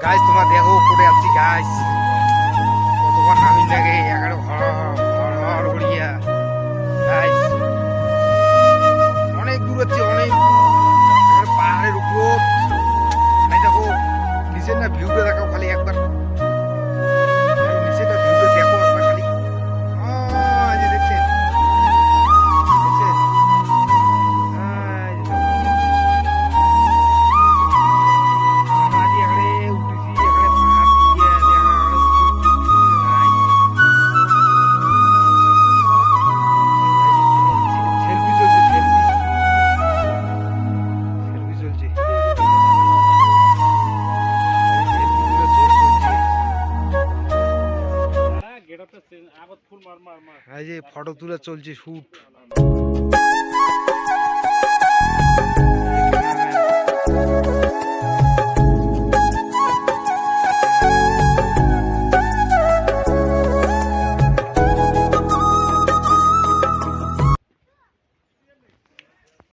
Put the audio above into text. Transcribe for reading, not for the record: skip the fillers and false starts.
Guys তোমরা দেখো উপরে আছি গাইস, কতবার নামি লাগে এগারো ঘর ঘর ঘড়িয়া গাইস, অনেক দূর হচ্ছে, অনেক পাহাড়ের উপর। দেখো নিচের না ভিউটা দেখো খালি একবার, নিচের না ভিউটা দেখো একবার খালি। যে দেখছেন দেখছেন, ফটো তুলে চলছে শুট।